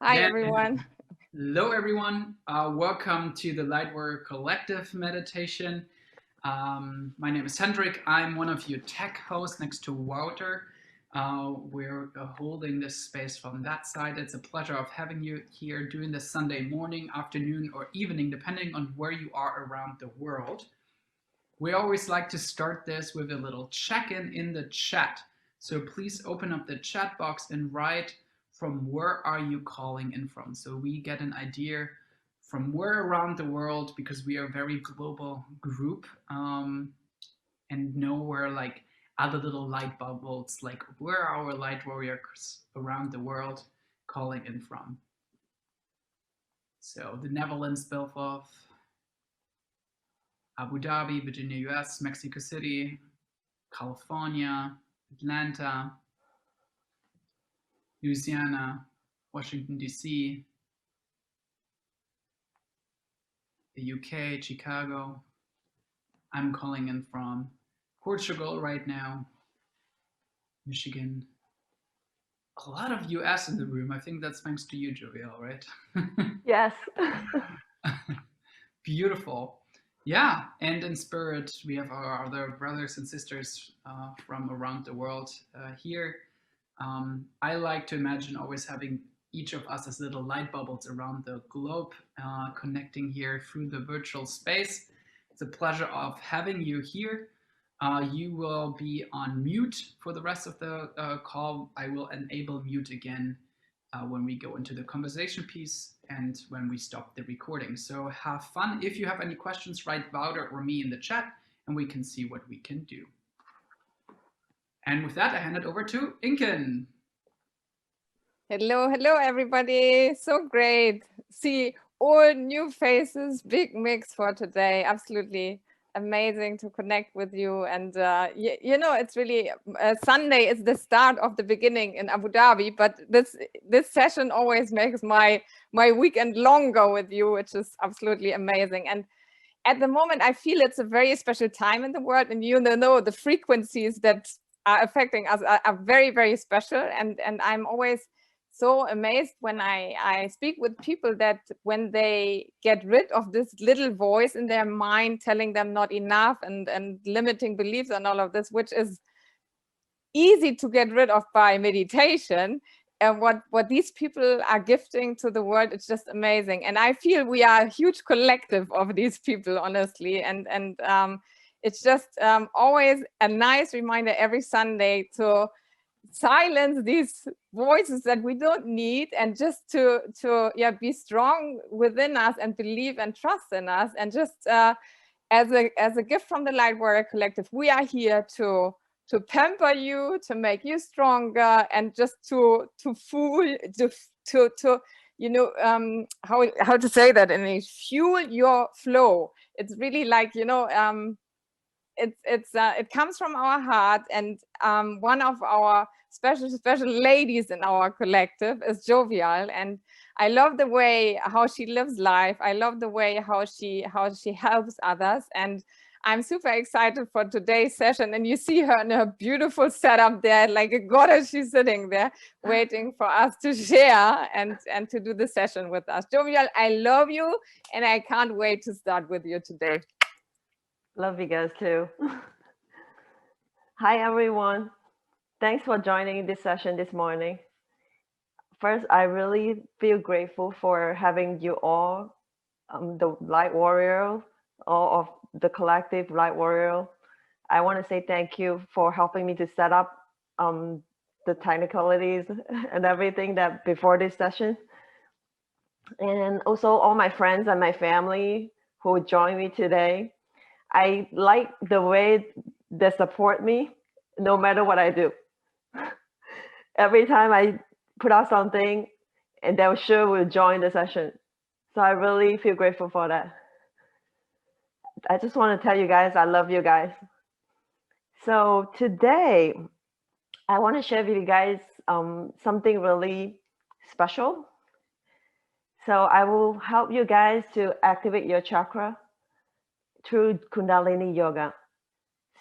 Hi, everyone. Hello, everyone. Welcome to the Lightworker Collective meditation. My name is Hendrik. I'm one of your tech hosts next to Wouter. We're holding this space from that side. It's a pleasure of having you here during this Sunday morning, afternoon, or evening, depending on where you are around the world. We always like to start this with a little check-in in the chat. So please open up the chat box and write from where are you calling in from, so we get an idea from where around the world, because we are a very global group, and know where like other little light bubbles, like where are our light warriors around the world calling in from. So the Netherlands, Belfast, Abu Dhabi, Virginia, US, Mexico City, California, Atlanta, Louisiana, Washington, D.C., the UK, Chicago. I'm calling in from Portugal right now, Michigan. A lot of US in the room. I think that's thanks to you, Jovial, right? Yes. Beautiful. Yeah, and in spirit, we have our other brothers and sisters from around the world here. I like to imagine always having each of us as little light bubbles around the globe, connecting here through the virtual space. It's a pleasure of having you here. You will be on mute for the rest of the call. I will enable mute again when we go into the conversation piece and when we stop the recording. So have fun. If you have any questions, write Wouter or me in the chat and we can see what we can do. And with that, I hand it over to Inken. Hello, everybody. So great. See all new faces, big mix for today. Absolutely amazing to connect with you. And, you know, it's really Sunday is the start of the beginning in Abu Dhabi, but this session always makes my weekend longer with you, which is absolutely amazing. And at the moment, I feel it's a very special time in the world. And you know, the frequencies that are affecting us are very, very special. And I'm always so amazed when I speak with people that when they get rid of this little voice in their mind telling them not enough and limiting beliefs and all of this, which is easy to get rid of by meditation, and what these people are gifting to the world, it's just amazing. And I feel we are a huge collective of these people, honestly. And it's just always a nice reminder every Sunday to silence these voices that we don't need, and just to be strong within us and believe and trust in us. And just as a gift from the Lightworker Collective, we are here to pamper you, to make you stronger, and just to you know, how to say that in English, fuel your flow. It's really like, you know, it comes from our heart. And one of our special ladies in our collective is Jovial, and I love the way how she lives life. I love the way how she helps others, and I'm super excited for today's session. And you see her in her beautiful setup there, like a goddess. She's sitting there waiting for us to share and to do the session with us. Jovial, I love you, and I can't wait to start with you today. Love you guys too. Hi, everyone. Thanks for joining this session this morning. First, I really feel grateful for having you all, the Light Warrior, all of the collective Light Warrior. I want to say thank you for helping me to set up the technicalities and everything that before this session. And also all my friends and my family who joined me today. I like the way they support me no matter what I do. Every time I put out something, and they sure will join the session. So I really feel grateful for that. I just want to tell you guys, I love you guys. So today, I want to share with you guys something really special. So I will help you guys to activate your chakra through Kundalini yoga.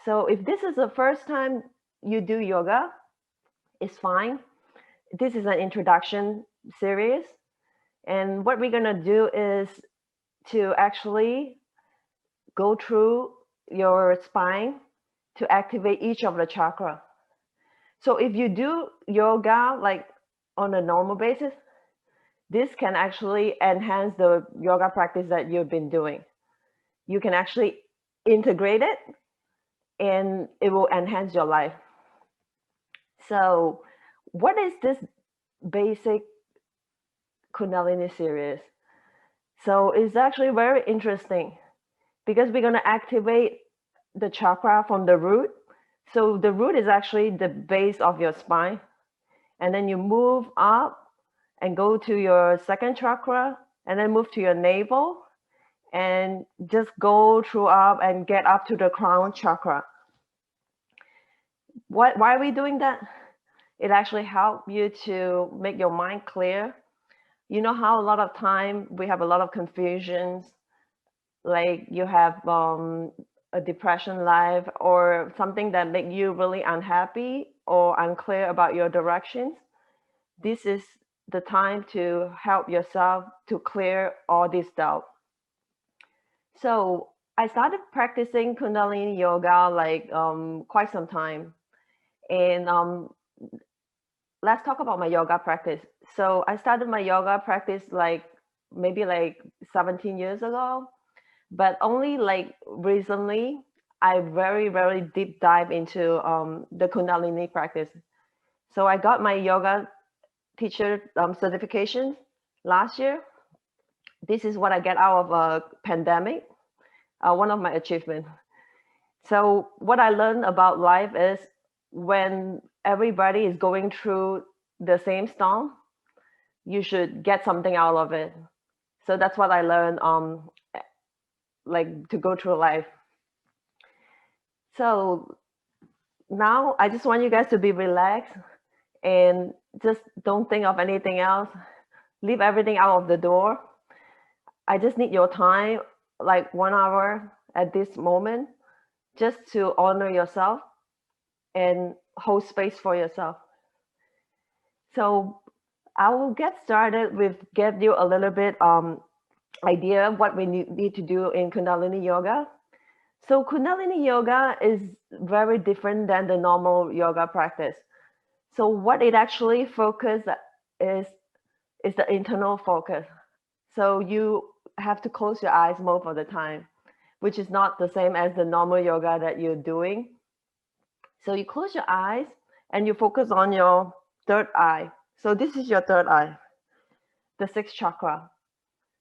So if this is the first time you do yoga, it's fine. This is an introduction series. And what we're gonna do is to actually go through your spine to activate each of the chakra. So if you do yoga like on a normal basis, this can actually enhance the yoga practice that you've been doing. You can actually integrate it and it will enhance your life. So what is this basic Kundalini series? So it's actually very interesting because we're going to activate the chakra from the root. So the root is actually the base of your spine. And then you move up and go to your second chakra and then move to your navel and just go through up and get up to the crown chakra. Why are we doing that? It actually helps you to make your mind clear. You know how a lot of time we have a lot of confusions, like you have a depression life or something that make you really unhappy or unclear about your directions. This is the time to help yourself to clear all this doubt. So I started practicing Kundalini yoga like quite some time, and let's talk about my yoga practice. So I started my yoga practice like maybe like 17 years ago, but only like recently I very deep dive into the Kundalini practice. So I got my yoga teacher certification last year. This is what I get out of a pandemic, one of my achievements. So what I learned about life is when everybody is going through the same storm, you should get something out of it. So that's what I learned, like to go through life. So now I just want you guys to be relaxed and just don't think of anything else. Leave everything out of the door. I just need your time, like 1 hour at this moment, just to honor yourself and hold space for yourself. So I will get started with give you a little bit idea what we need to do in Kundalini yoga. So Kundalini yoga is very different than the normal yoga practice. So what it actually focuses is the internal focus. So you have to close your eyes most of the time, which is not the same as the normal yoga that you're doing. So you close your eyes and you focus on your third eye. So this is your third eye, the sixth chakra.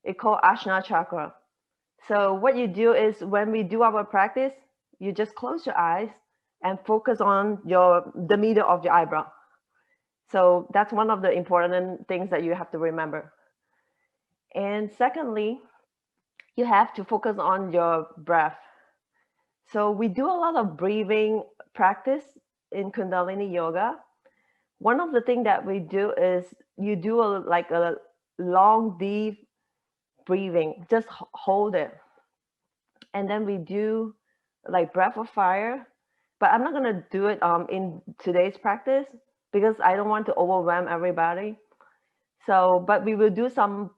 It's called Ajna chakra. So what you do is when we do our practice, you just close your eyes and focus on the middle of your eyebrow. So that's one of the important things that you have to remember. And secondly, you have to focus on your breath. So we do a lot of breathing practice in Kundalini yoga. One of the things that we do is you do like a long, deep breathing, just hold it. And then we do like breath of fire, but I'm not going to do it in today's practice because I don't want to overwhelm everybody. So, but we will do some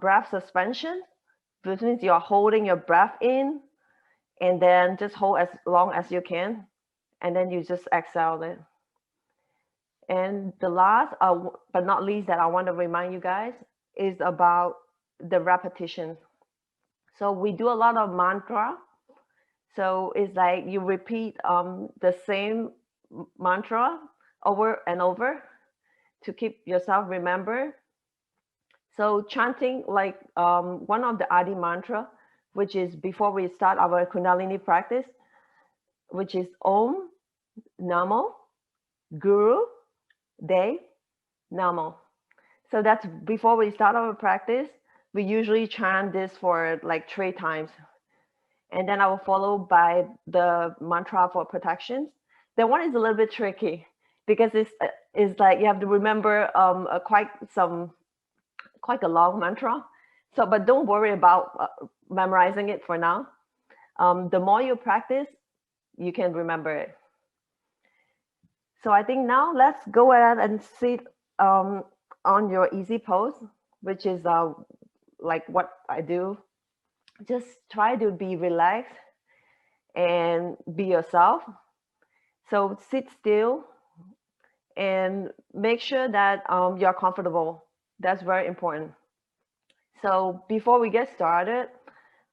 breath suspension, which means you're holding your breath in and then just hold as long as you can. And then you just exhale it. And the last, but not least, that I want to remind you guys is about the repetition. So we do a lot of mantra. So it's like you repeat the same mantra over and over to keep yourself remember. So chanting like one of the Adi mantra, which is before we start our Kundalini practice, which is Om, Namo, Guru, De, Namo. So that's before we start our practice. We usually chant this for like 3 times. And then I will follow by the mantra for protection. That one is a little bit tricky because it's like you have to remember quite a long mantra. So, but don't worry about memorizing it for now. The more you practice, you can remember it. So I think now let's go ahead and sit on your easy pose which is like what I do. Just try to be relaxed and be yourself. So sit still and make sure that you're comfortable. That's very important. So before we get started,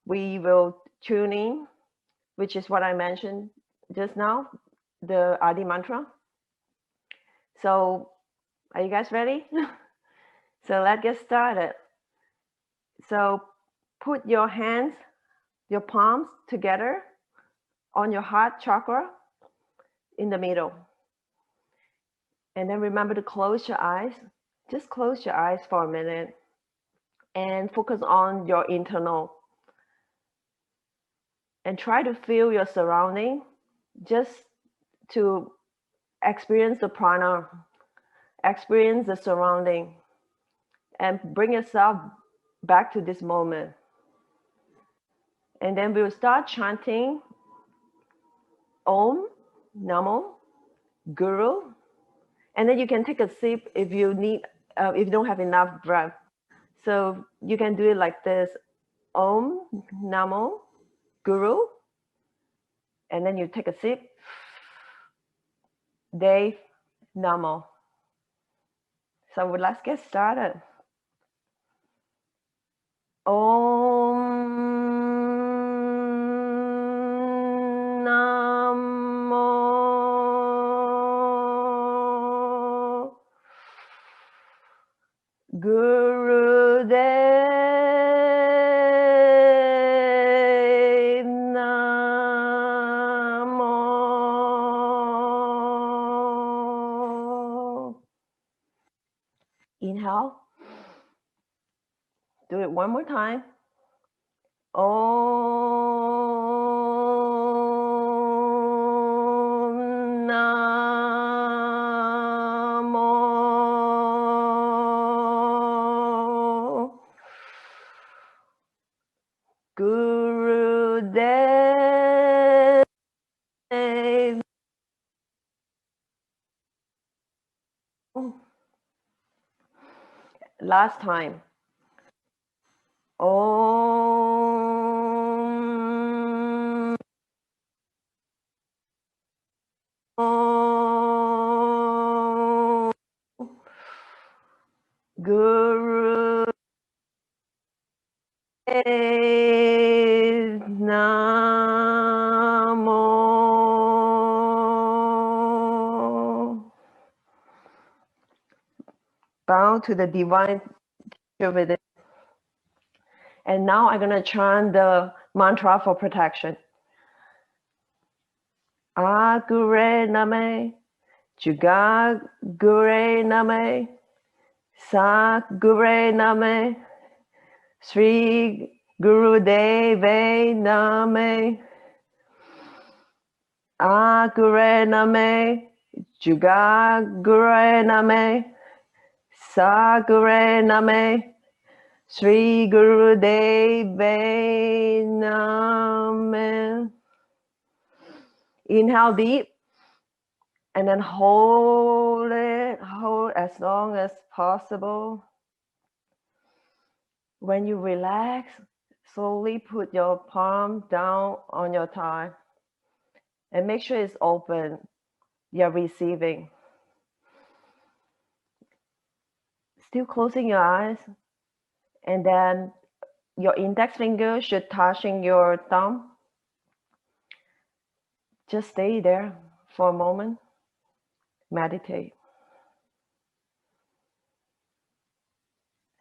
we will tune in, which is what I mentioned just now, the Adi mantra. So are you guys ready? So let's get started. So put your hands, your palms together on your heart chakra in the middle. And then remember to close your eyes. Just close your eyes for a minute and focus on your internal. And try to feel your surrounding just to experience the prana, experience the surrounding, and bring yourself back to this moment. And then we will start chanting Om, Namo, Guru. And then you can take a sip if you need, if you don't have enough breath. So you can do it like this: Om, Namo, Guru. And then you take a sip. Dave, Namo. So let's get started. Om Namo Gurudev Namo. Inhale. Do it one more time. Om Namo Gurudev. Last time. Om Guru Namo. Bow to the divine within. And now I'm going to chant the mantra for protection. Agure Name, Juga Gure Name, Sa Gure Name, Sri Guru Deve Name, Agure Name, Juga Gure Name, Sa Gure Name, Sri Guru Deve Name. Inhale deep and then hold it, hold as long as possible. When you relax, slowly put your palm down on your thigh and make sure it's open. You're receiving. Still closing your eyes, and then your index finger should touching your thumb. Just stay there for a moment. Meditate.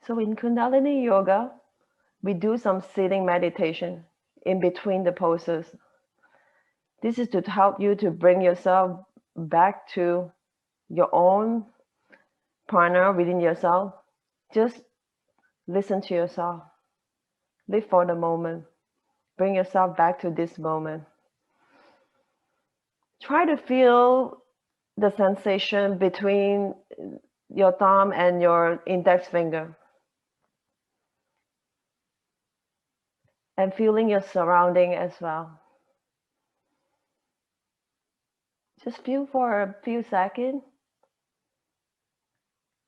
So in Kundalini Yoga, we do some sitting meditation in between the poses. This is to help you to bring yourself back to your own partner within yourself. Just listen to yourself. Live for the moment. Bring yourself back to this moment. Try to feel the sensation between your thumb and your index finger. And feeling your surrounding as well. Just feel for a few seconds.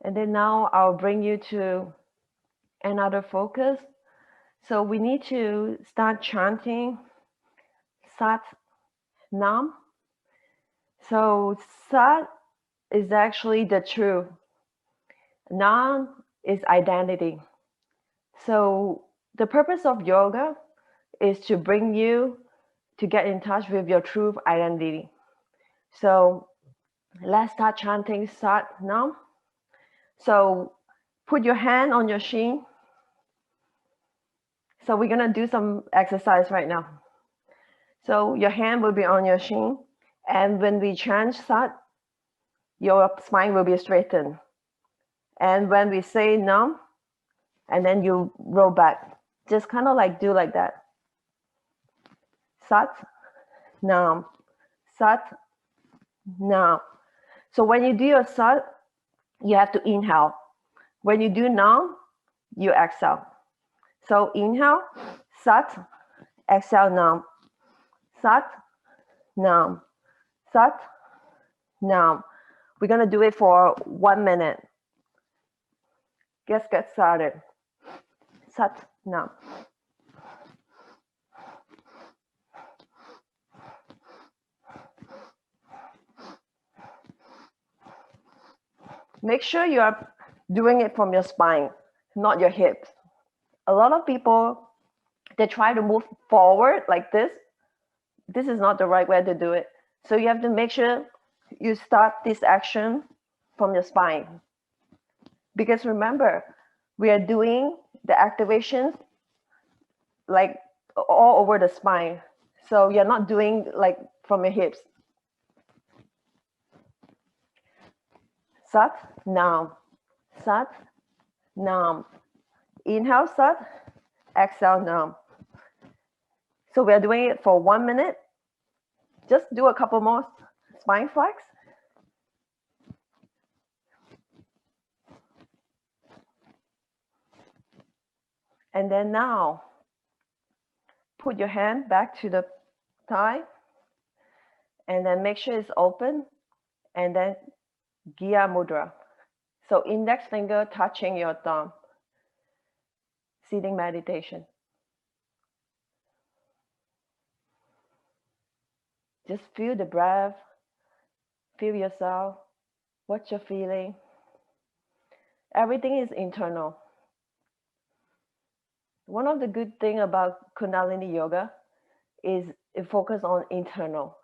And then now I'll bring you to another focus. So we need to start chanting Sat Nam. So Sat is actually the truth. Nam is identity. So the purpose of yoga is to bring you to get in touch with your true identity. So let's start chanting Sat Nam. So put your hand on your shin. So we're gonna do some exercise right now. So your hand will be on your shin, and when we chant Sat, your spine will be straightened. And when we say Nam, and then you roll back, just kind of like do like that. Sat Nam, Sat Nam. So when you do your Sat, you have to inhale. When you do Nam, you exhale. So inhale, Sat, exhale Nam, Sat, Nam, Sat, Nam. We're gonna do it for 1 minute. Let's get started. Sat Nam. Make sure you are doing it from your spine, not your hips. A lot of people, they try to move forward like this. This is not the right way to do it. So you have to make sure you start this action from your spine. Because remember, we are doing the activations like all over the spine. So you're not doing like from your hips. Sat Nam, Sat Nam. Inhale Sat, exhale Nam. So we are doing it for 1 minute. Just do a couple more spine flex. And then now, put your hand back to the thigh, and then make sure it's open, and then Gya Mudra. So index finger touching your thumb. Sitting meditation. Just feel the breath, feel yourself, what you're feeling. Everything is internal. One of the good things about Kundalini Yoga is it focuses on internal.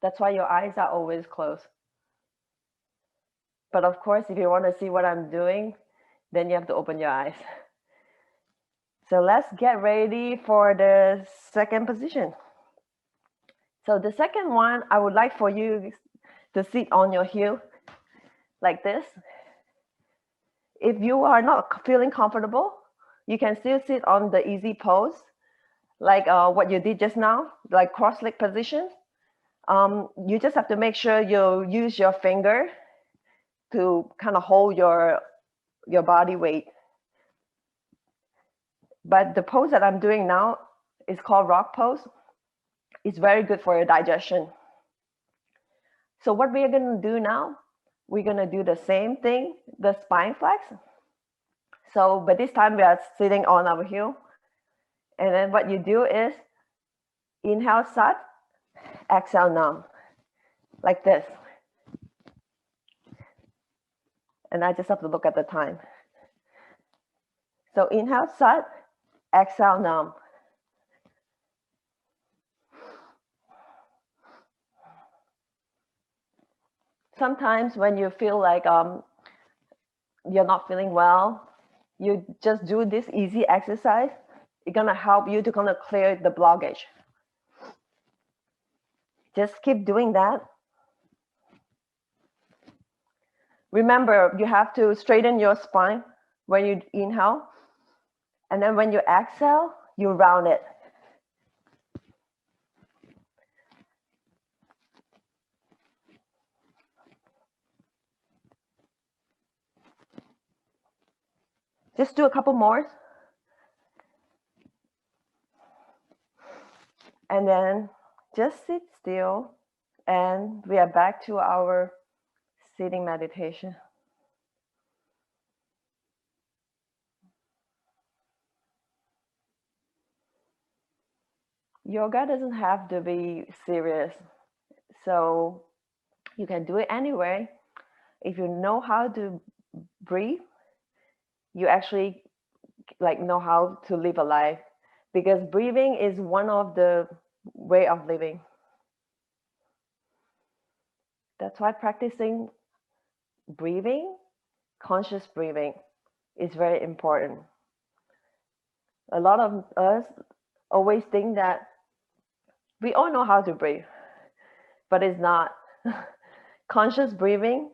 That's why your eyes are always closed. But of course, if you want to see what I'm doing, then you have to open your eyes. So let's get ready for the second position. So the second one, I would like for you to sit on your heel like this. If you are not feeling comfortable, you can still sit on the easy pose, like what you did just now, like cross-leg position. You just have to make sure you use your finger to kind of hold your body weight. But the pose that I'm doing now is called rock pose. It's very good for your digestion. So what we are going to do now, we're going to do the same thing, the spine flex. So, but this time we are sitting on our heel. And then what you do is inhale Sat, exhale Nam, like this. And I just have to look at the time. So inhale Sat, exhale Nam. Sometimes when you feel like you're not feeling well, you just do this easy exercise. It's gonna help you to kind of clear the blockage. Just keep doing that. Remember, you have to straighten your spine when you inhale. And then when you exhale, you round it. Just do a couple more. And then just sit still. And we are back to our sitting meditation. yoga doesn't have to be serious. So you can do it anyway. If you know how to breathe, you actually like know how to live a life, because breathing is one of the way of living. That's why practicing breathing, conscious breathing, is very important. A lot of us always think that we all know how to breathe, but it's not. Conscious breathing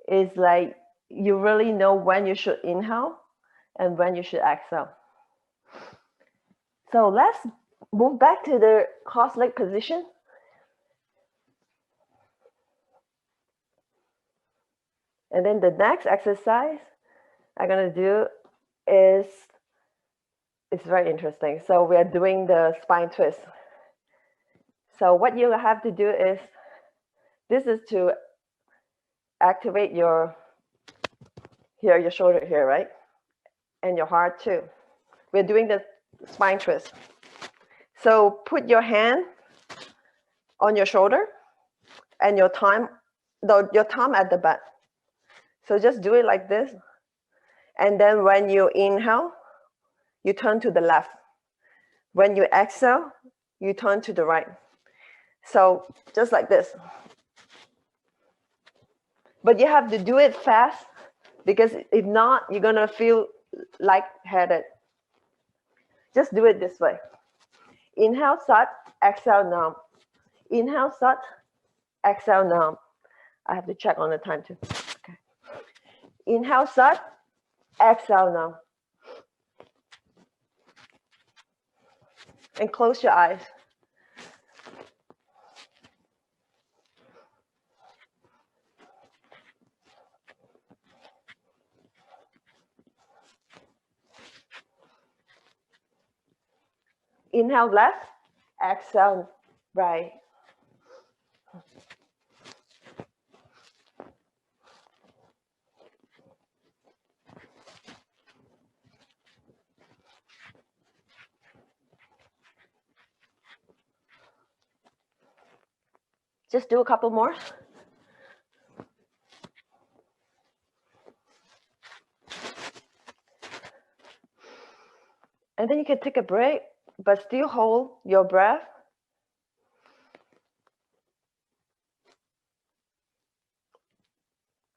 is like you really know when you should inhale and when you should exhale. So let's move back to the cross-leg position. And then the next exercise I'm going to do is, it's very interesting. So we are doing the spine twist. So what you have to do is, this is to activate your shoulder here, right? And your heart too. We're doing the spine twist. So put your hand on your shoulder and your thumb at the back. So just do it like this. And then when you inhale, you turn to the left. When you exhale, you turn to the right. So just like this. But you have to do it fast, because if not, you're going to feel lightheaded. Just do it this way. Inhale, sat, exhale, nam. Inhale, sat, exhale, nam. I have to check on the time too. Okay. Inhale, sat, exhale, nam. And close your eyes. Inhale left, exhale right. Just do a couple more. And then you can take a break, but still hold your breath.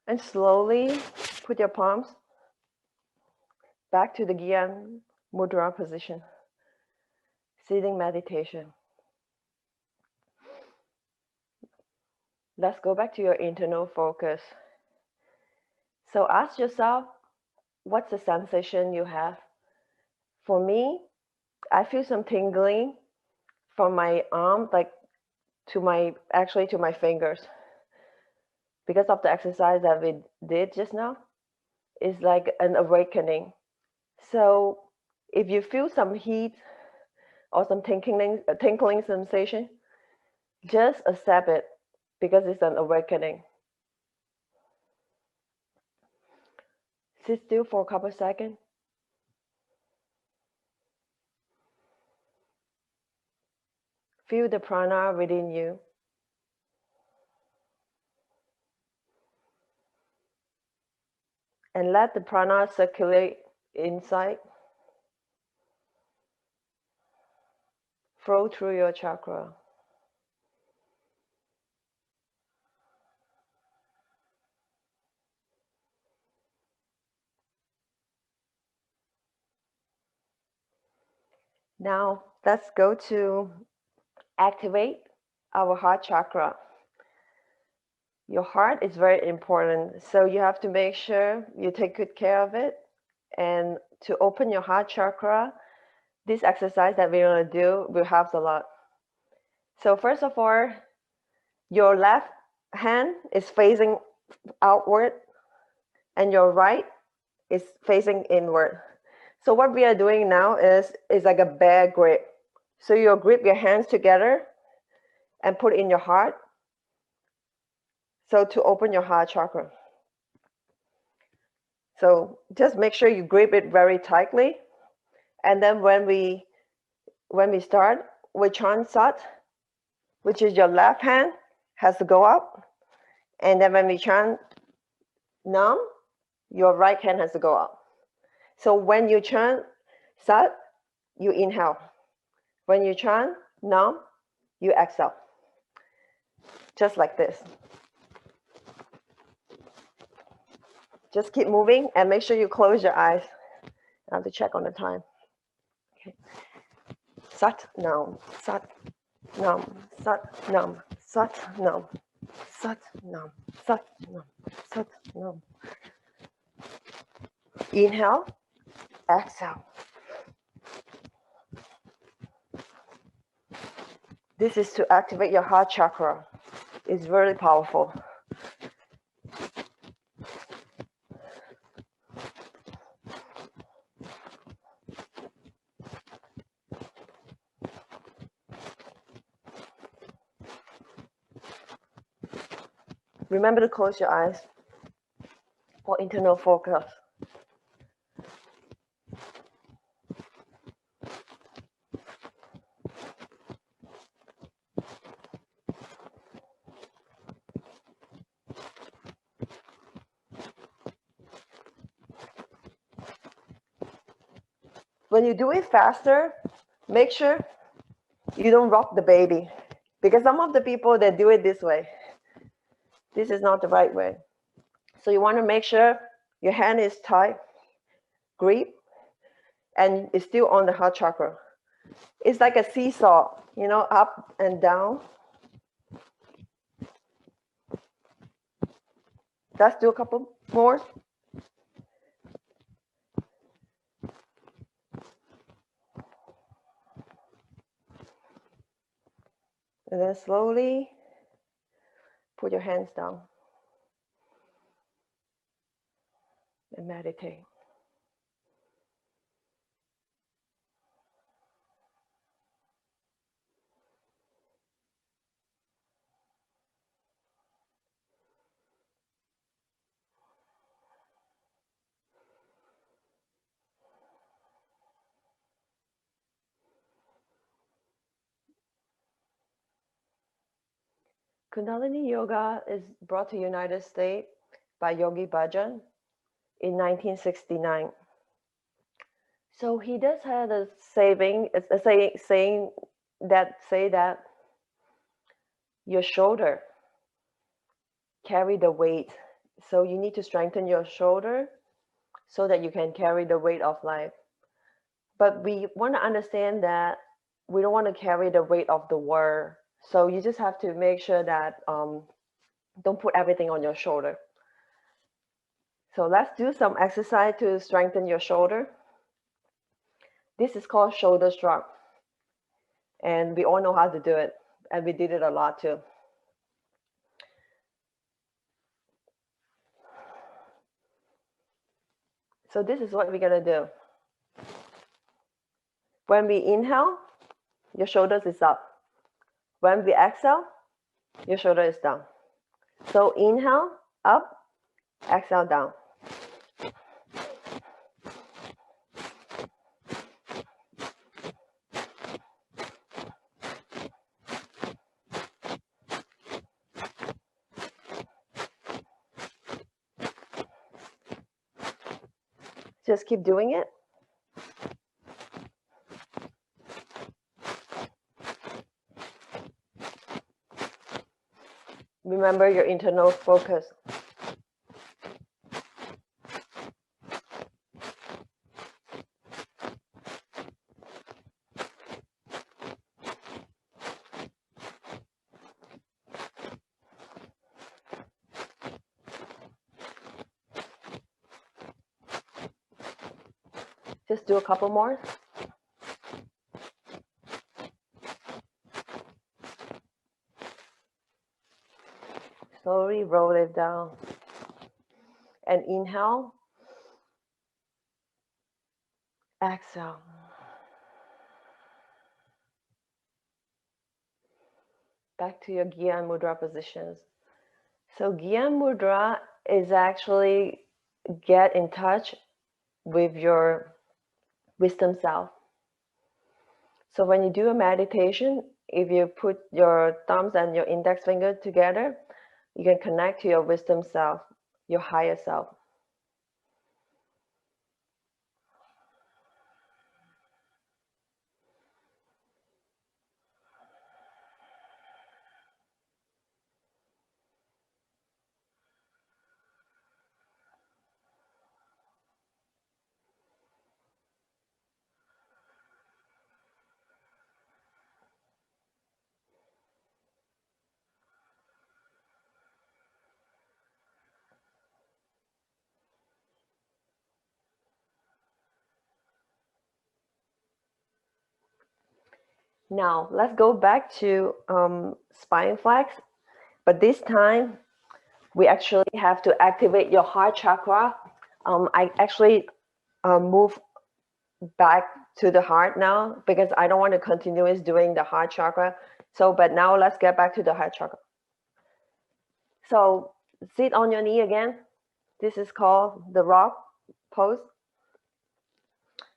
And slowly put your palms back to the Gyan Mudra position, sitting meditation. Let's go back to your internal focus. So ask yourself, what's the sensation you have? For me, I feel some tingling from my arm, like to my fingers. Because of the exercise that we did just now, it's like an awakening. So if you feel some heat or some tinkling sensation, just accept it, because it's an awakening. Sit still for a couple of seconds. Feel the prana within you. And let the prana circulate inside, flow through your chakra. Now let's go to activate our heart chakra. Your heart is very important, so you have to make sure you take good care of it. And to open your heart chakra, this exercise that we're going to do will help a lot. So first of all, your left hand is facing outward and your right is facing inward. So what we are doing now is like a bear grip. So you grip your hands together and put it in your heart. So to open your heart chakra. So just make sure you grip it very tightly. And then when we start, we chant Sat, which is your left hand has to go up. And then when we chant Nam, your right hand has to go up. So when you chant Sat, you inhale. When you chant Nam, you exhale. Just like this. Just keep moving and make sure you close your eyes. I have to check on the time. Okay. Sat Nam, Sat Nam, Sat Nam, Sat Nam, Sat Nam, Sat Nam, Sat Nam. Inhale, exhale. This is to activate your heart chakra. It's very powerful. Remember to close your eyes for internal focus. When you do it faster, make sure you don't rock the baby, because some of the people that do it this way, this is not the right way. So you want to make sure your hand is tight, grip, and it's still on the heart chakra. It's like a seesaw, you know, up and down. Let's do a couple more. And then slowly put your hands down and meditate. Kundalini Yoga is brought to United States by Yogi Bhajan in 1969. So he does have a saying that say that your shoulder carry the weight. So you need to strengthen your shoulder so that you can carry the weight of life. But we want to understand that we don't want to carry the weight of the world. So you just have to make sure that don't put everything on your shoulder. So let's do some exercise to strengthen your shoulder. This is called shoulder shrug. And we all know how to do it. And we did it a lot too. So this is what we're going to do. When we inhale, your shoulders is up. When we exhale, your shoulder is down. So inhale, up, exhale, down. Just keep doing it. Remember your internal focus. Just do a couple more. Slowly roll it down. And inhale. Exhale. Back to your Gyan Mudra positions. So Gyan Mudra is actually get in touch with your wisdom self. So when you do a meditation, if you put your thumbs and your index finger together, you can connect to your wisdom self, your higher self. Now, let's go back to spine flex, but this time we actually have to activate your heart chakra. I actually move back to the heart now because I don't want to continue doing the heart chakra. So, but now let's get back to the heart chakra. So, sit on your knee again. This is called the rock pose.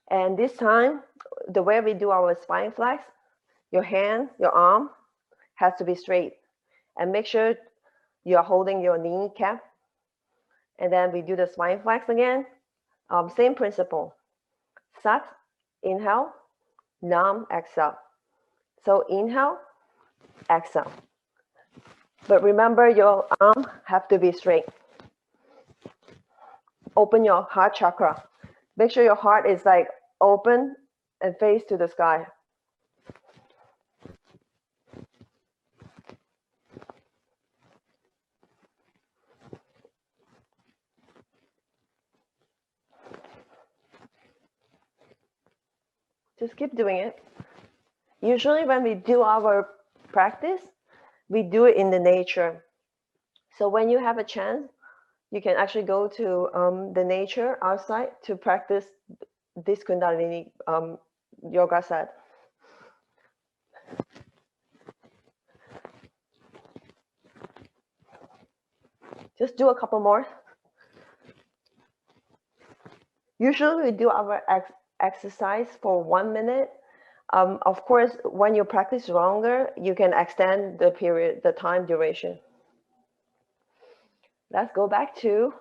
And this time, the way we do our spine flex, your hand, your arm has to be straight. And make sure you're holding your kneecap. And then we do the spine flex again. Same principle. Sat, inhale, Nam, exhale. So inhale, exhale. But remember your arm have to be straight. Open your heart chakra. Make sure your heart is like open and face to the sky. Just keep doing it. Usually when we do our practice, we do it in the nature. So when you have a chance, you can actually go to the nature outside to practice this Kundalini yoga set. Just do a couple more. Usually we do our exercise for 1 minute. Of course, when you practice longer, you can extend the period, the time duration. Let's go back to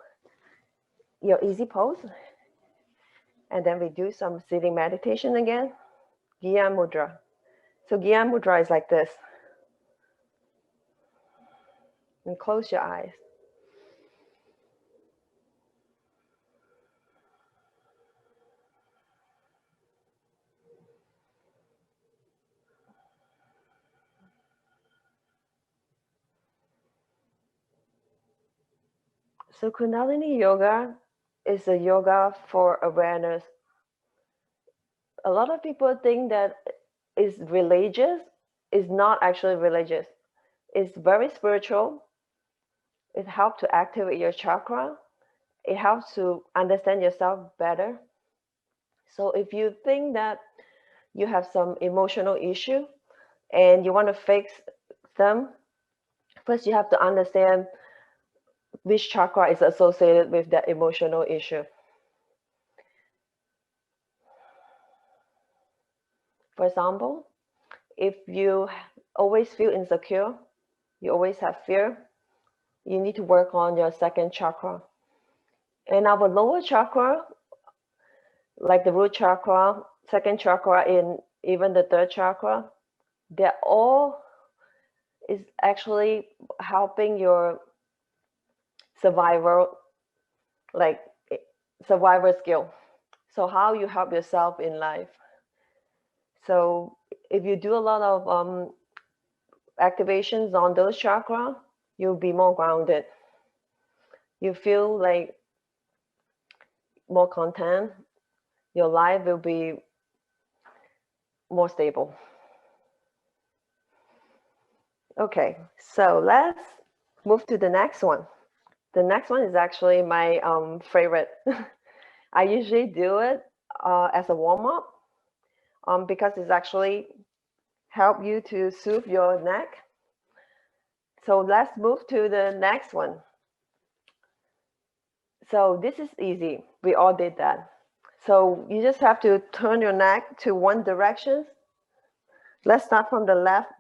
your easy pose. And then we do some sitting meditation again. Gyan Mudra. So Gyan Mudra is like this. And close your eyes. So Kundalini Yoga is a yoga for awareness. A lot of people think that is religious. It's not actually religious. It's very spiritual. It helps to activate your chakra. It helps to understand yourself better. So if you think that you have some emotional issue and you want to fix them, first you have to understand which chakra is associated with that emotional issue. For example, if you always feel insecure, you always have fear, you need to work on your second chakra. And our lower chakra, like the root chakra, second chakra, and even the third chakra, they're all is actually helping your survival, like survivor skill. So how you help yourself in life. So if you do a lot of activations on those chakra, you'll be more grounded. You feel like more content. Your life will be more stable. Okay, so let's move to the next one. The next one is actually my favorite. I usually do it as a warm-up because it's actually help you to soothe your neck. So let's move to the next one. So this is easy. We all did that. So you just have to turn your neck to one direction Let's start from the left.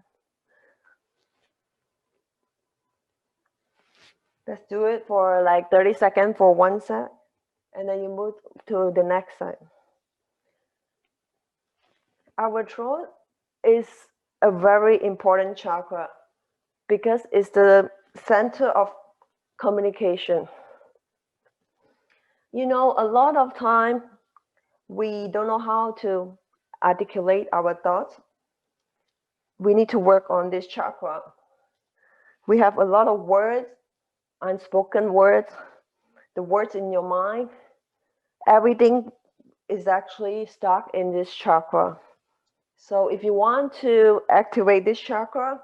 Let's do it for like 30 seconds for one set, and then you move to the next side. Our throat is a very important chakra because it's the center of communication. You know, a lot of time we don't know how to articulate our thoughts. We need to work on this chakra. We have a lot of words, unspoken words, the words in your mind. Everything is actually stuck in this chakra. So if you want to activate this chakra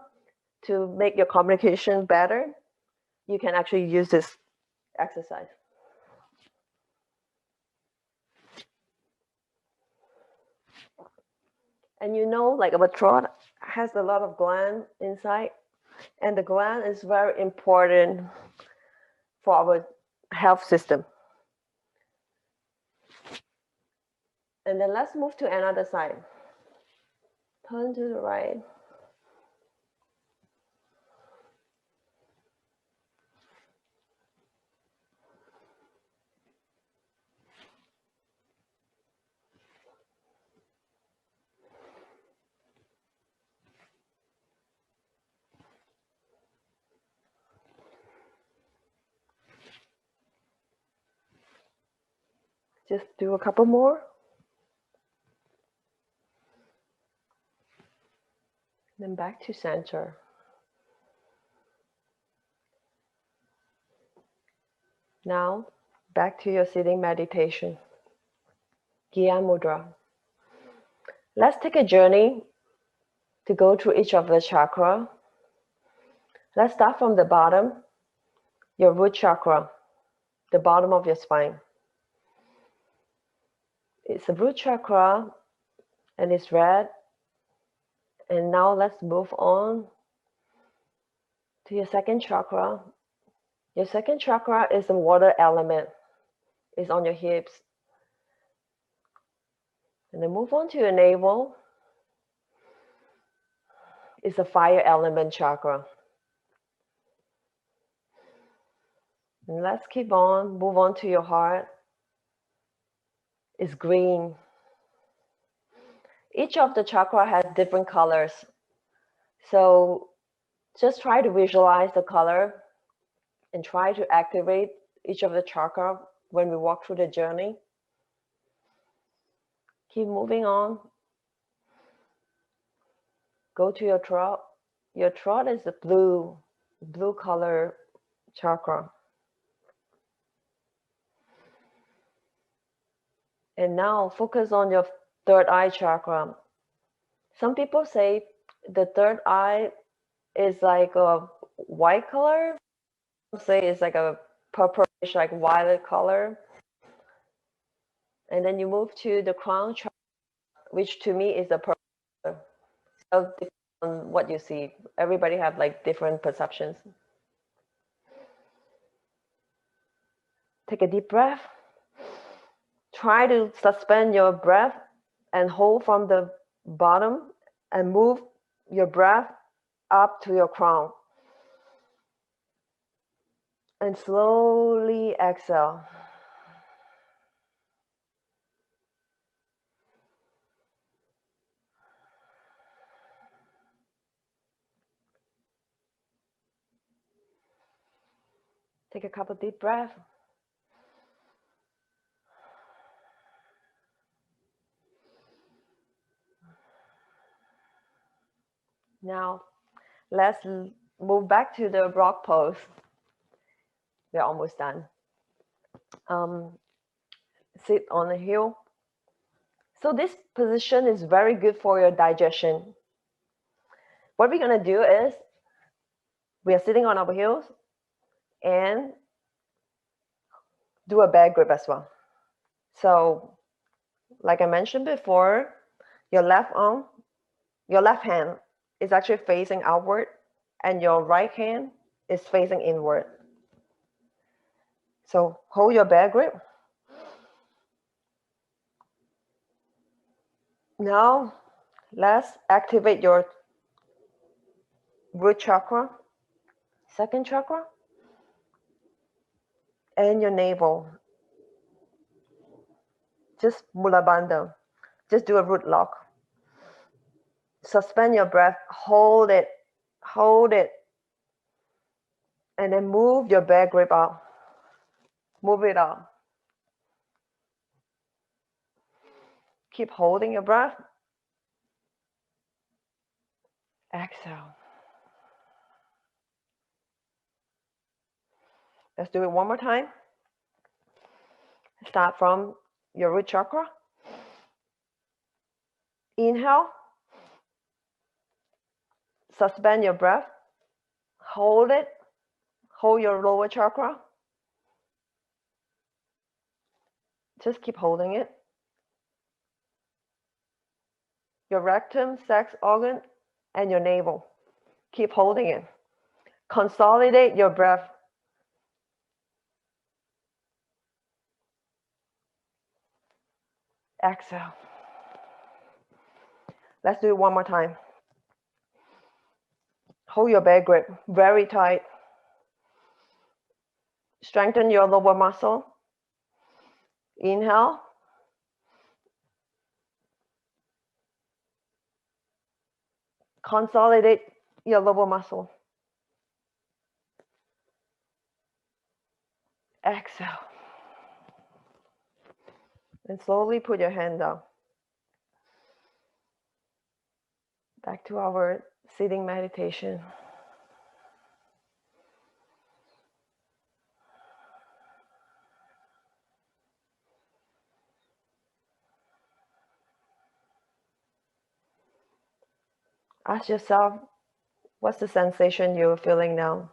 to make your communication better, you can actually use this exercise. And you know, like our throat has a lot of gland inside, and the gland is very important for our health system. And then let's move to another side. Turn to the right. Just do a couple more. Then back to center. Now, back to your sitting meditation. Gyan Mudra. Let's take a journey to go through each of the chakra. Let's start from the bottom, your root chakra, the bottom of your spine. It's a root chakra and it's red. And now let's move on to your second chakra. Your second chakra is the water element. It's on your hips. And then move on to your navel. It's a fire element chakra. And let's keep on, move on to your heart. It's green. Each of the chakra has different colors. So just try to visualize the color and try to activate each of the chakra when we walk through the journey. Keep moving on. Go to your throat. Your throat is the blue color chakra. And now focus on your third eye chakra. Some people say the third eye is like a white color. Some say it's like a purplish, like violet color. And then you move to the crown chakra, which to me is a purple color. So depends on what you see. Everybody have like different perceptions. Take a deep breath. Try to suspend your breath and hold from the bottom and move your breath up to your crown. And slowly exhale. Take a couple deep breaths. Now, let's move back to the rock pose. We're almost done. Sit on a heel. So this position is very good for your digestion. What we're going to do is, we are sitting on our heels and do a bear grip as well. So, like I mentioned before, your left arm, your left hand is actually facing outward and your right hand is facing inward. So hold your bear grip. Now Let's activate your root chakra, second chakra, and your navel. Just mula bandha. Just do a root lock. Suspend your breath, hold it, and then move your bear grip out. Move it out. Keep holding your breath. Exhale. Let's do it one more time. Start from your root chakra. Inhale. Suspend your breath. Hold it. Hold your lower chakra. Just keep holding it. Your rectum, sex organ, and your navel. Keep holding it. Consolidate your breath. Exhale. Let's do it one more time. Hold your bear grip very tight. Strengthen your lower muscle. Inhale. Consolidate your lower muscle. Exhale. And slowly put your hand down. Back to our sitting meditation. Ask yourself, what's the sensation you're feeling now?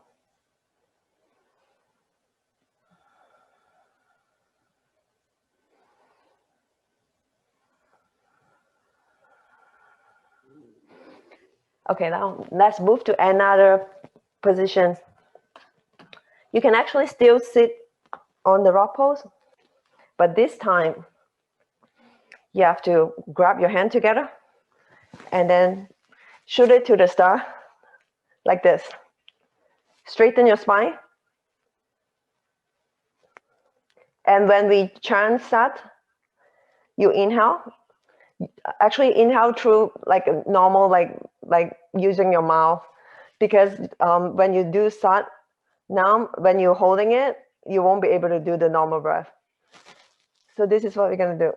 Okay, now let's move to another position. You can actually still sit on the rock pose, but this time you have to grab your hand together and then shoot it to the star like this. Straighten your spine. And when we chant Sat, you inhale. Actually inhale through like a normal, like using your mouth, because when you do Sat Nam, when you're holding it, you won't be able to do the normal breath. So this is what we're gonna do.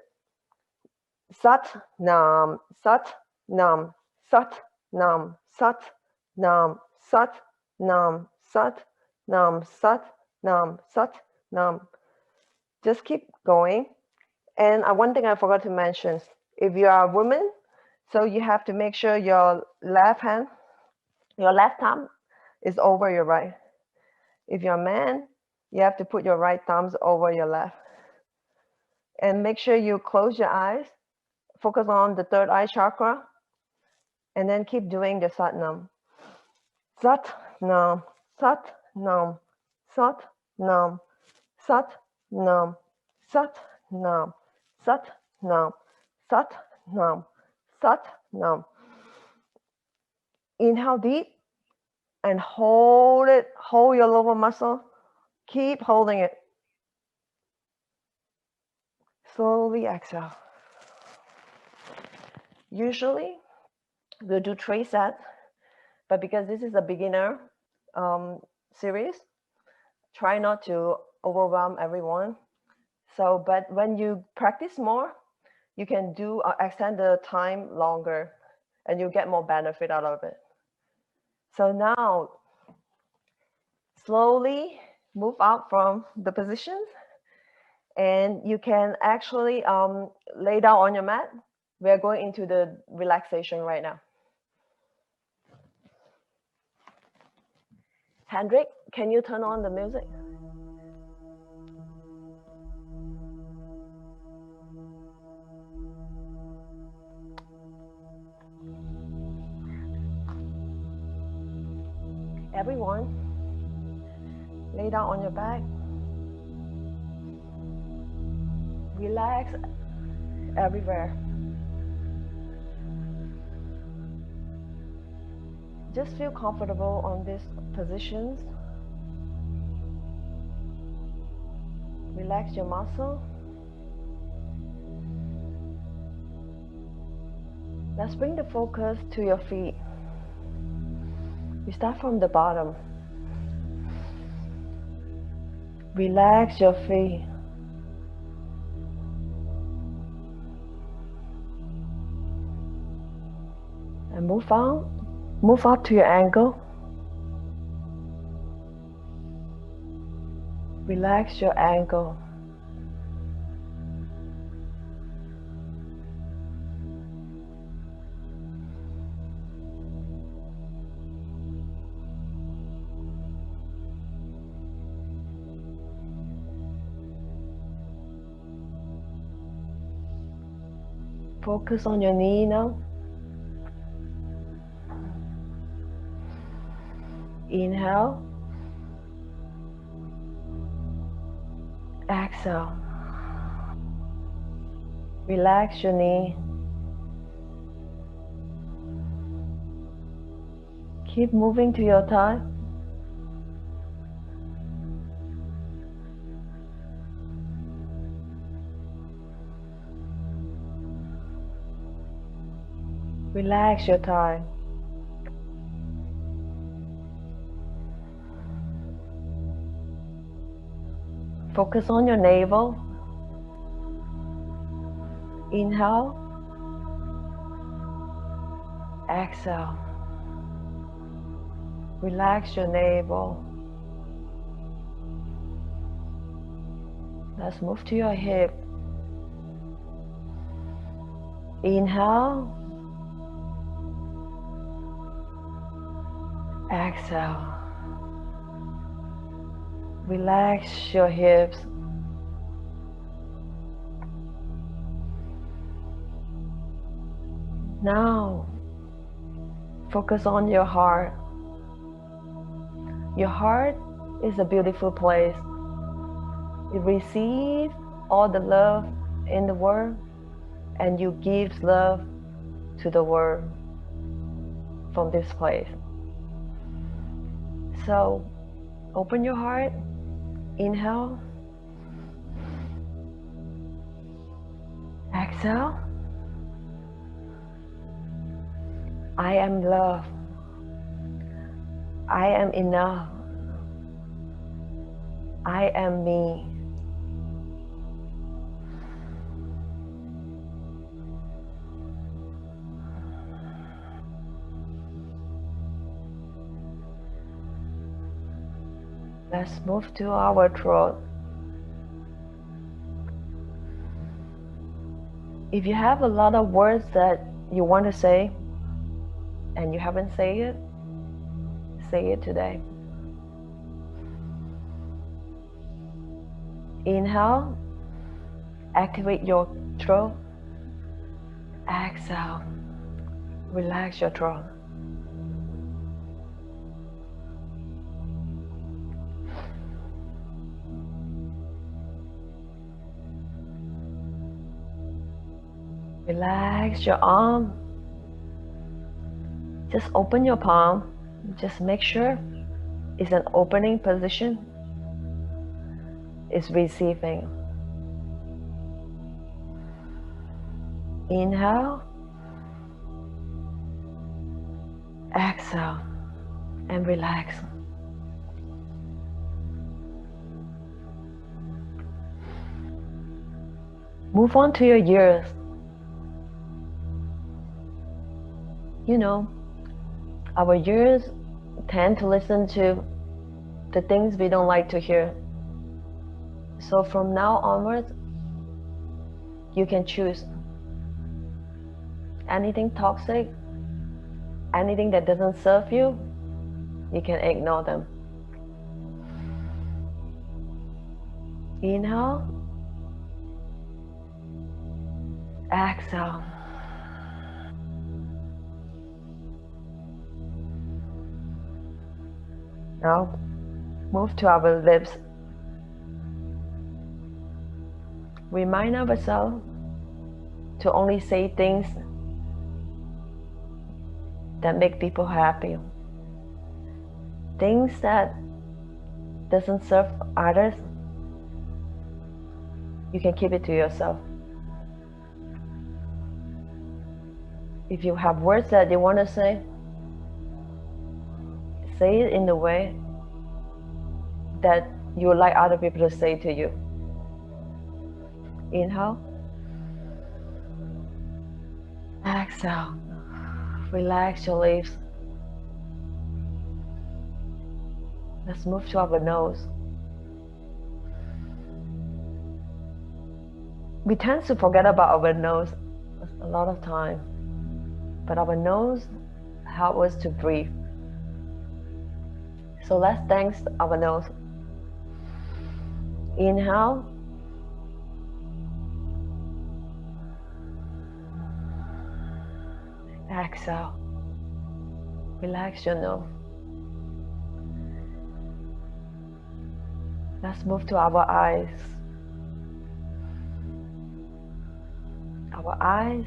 Sat Nam, Sat Nam, Sat Nam, Sat Nam, Sat Nam, Sat Nam, Sat Nam, Sat Nam. Just keep going. And one thing I forgot to mention, if you are a woman, so you have to make sure your left hand, your left thumb is over your right. If you're a man, you have to put your right thumbs over your left. And make sure you close your eyes, focus on the third eye chakra, and then keep doing the Sat Nam. Sat Nam, Sat Nam, Sat Nam, Sat Nam, Sat Nam, Sat Nam, Sat Nam, Sat Nam. Inhale deep and hold it. Hold your lower muscle. Keep holding it. Slowly exhale. Usually we'll do 3 sets, but because this is a beginner series, try not to overwhelm everyone. So, but when you practice more, you can do extend the time longer and you get more benefit out of it. So now, slowly move out from the position, and you can actually lay down on your mat. We are going into the relaxation right now. Hendrik, can you turn on the music? Everyone, lay down on your back. Relax everywhere. Just feel comfortable on these positions. Relax your muscle. Let's bring the focus to your feet. We start from the bottom. Relax your feet. And move on. Move up to your ankle. Relax your ankle. Focus on your knee now. Inhale. Exhale. Relax your knee. Keep moving to your thigh. Relax your thigh. Focus on your navel. Inhale. Exhale. Relax your navel. Let's move to your hip. Inhale. Exhale. Relax your hips. Now, focus on your heart. Your heart is a beautiful place. You receive all the love in the world, and you give love to the world from this place. So, open your heart. Inhale. Exhale. I am love. I am enough. I am me. Let's move to our throat. If you have a lot of words that you want to say and you haven't said it, say it today. Inhale, activate your throat. Exhale, relax your throat. Relax your arm. Just open your palm. Just make sure it's an opening position. It's receiving. Inhale. Exhale. And relax. Move on to your ears. You know, our ears tend to listen to the things we don't like to hear. So from now onwards, you can choose anything toxic, anything that doesn't serve you, you can ignore them. Inhale. Exhale. Now, move to our lips. Remind ourselves to only say things that make people happy. things that doesn't serve others, you can keep it to yourself. If you have words that you want to say it in the way that you would like other people to say to you. Inhale. Exhale. Relax your lips. Let's move to our nose. We tend to forget about our nose a lot of time, but our nose helps us to breathe. So let's thank our nose. Inhale. Exhale. Relax your nose. Let's move to our eyes. Our eyes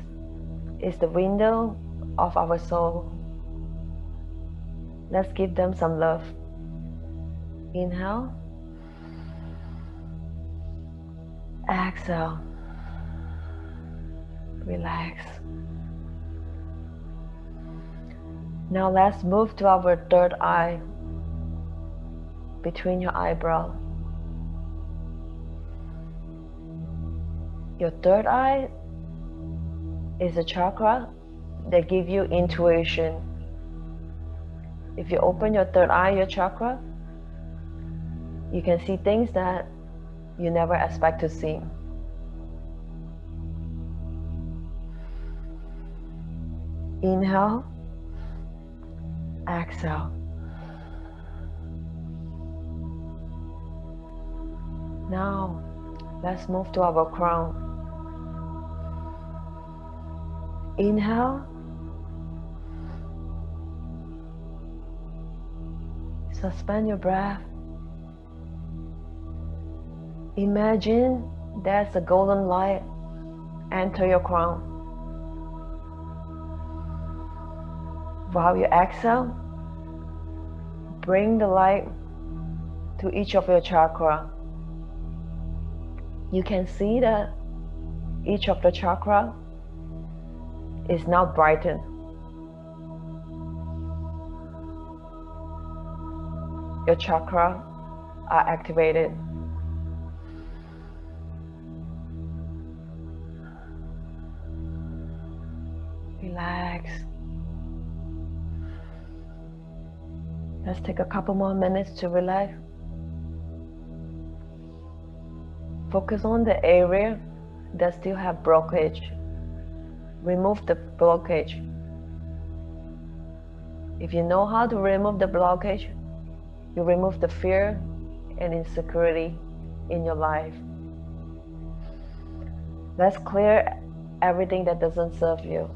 is the window of our soul. Let's give them some love. Inhale. Exhale. Relax. Now let's move to our third eye, between your eyebrows. Your third eye is a chakra that gives you intuition. If you open your third eye, your chakra, you can see things that you never expect to see. Inhale. Exhale. Now, let's move to our crown. Inhale. Suspend your breath. Imagine there's a golden light enter your crown. While you exhale, bring the light to each of your chakra. You can see that each of the chakra is now brightened. Your chakra are activated. Relax. Let's take a couple more minutes to relax. Focus on the area that still have blockage. Remove the blockage. If you know how to remove the blockage, you remove the fear and insecurity in your life. Let's clear everything that doesn't serve you.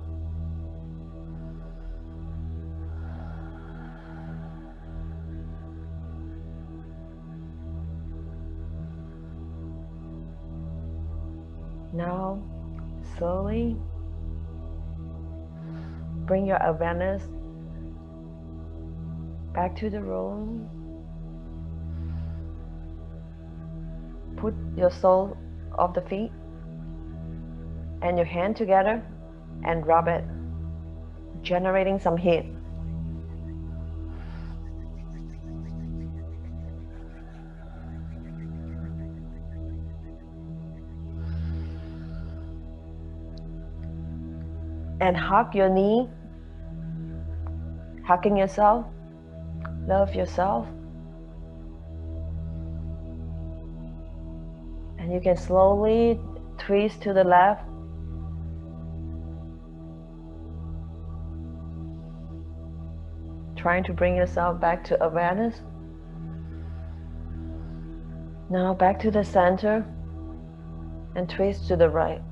Now, slowly bring your awareness back to the room. Put your sole of the feet and your hand together and rub it, generating some heat. And hug your knee, hugging yourself, love yourself. And you can slowly twist to the left. Trying to bring yourself back to awareness. Now back to the center and twist to the right.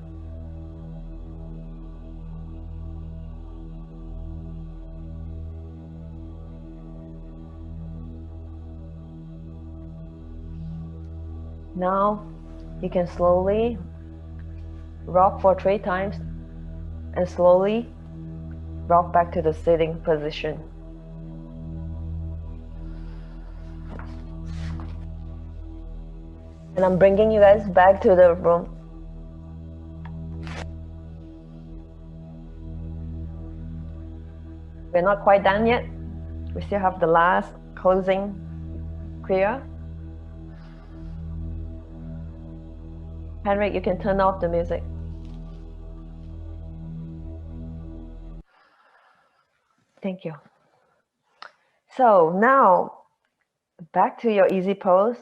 Now you can slowly rock for 3 times and slowly rock back to the sitting position. And I'm bringing you guys back to the room. We're not quite done yet. We still have the last closing kriya. Henrik, you can turn off the music. Thank you. So now back to your easy pose.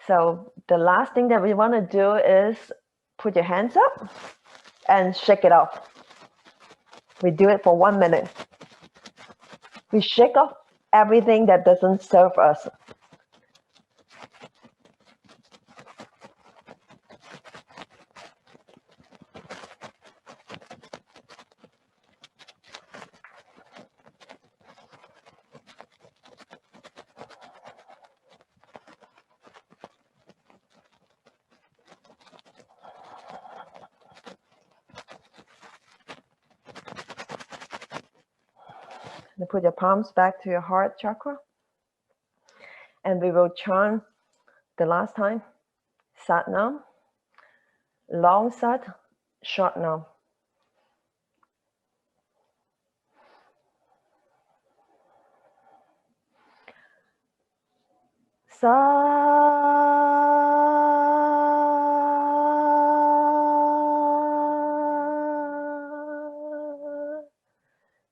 So the last thing that we want to do is put your hands up and shake it off. We do it for 1 minute. We shake off everything that doesn't serve us. You put your palms back to your heart chakra. And we will chant the last time. Sat Nam. Long Sat, short Nam.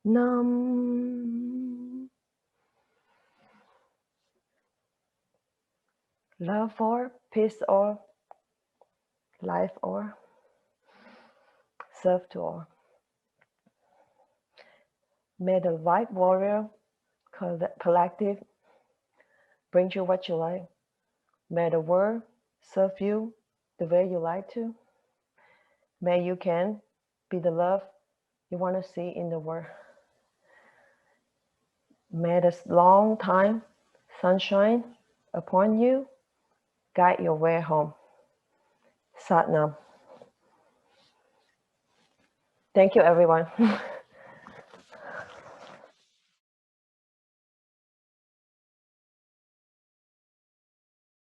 Nam. Love or peace or life or serve to all. May the Light Warrior Collective bring you what you like. May the world serve you the way you like to. May you can be the love you want to see in the world. May this long time sunshine upon you guide your way home. Sat Nam. Thank you, everyone.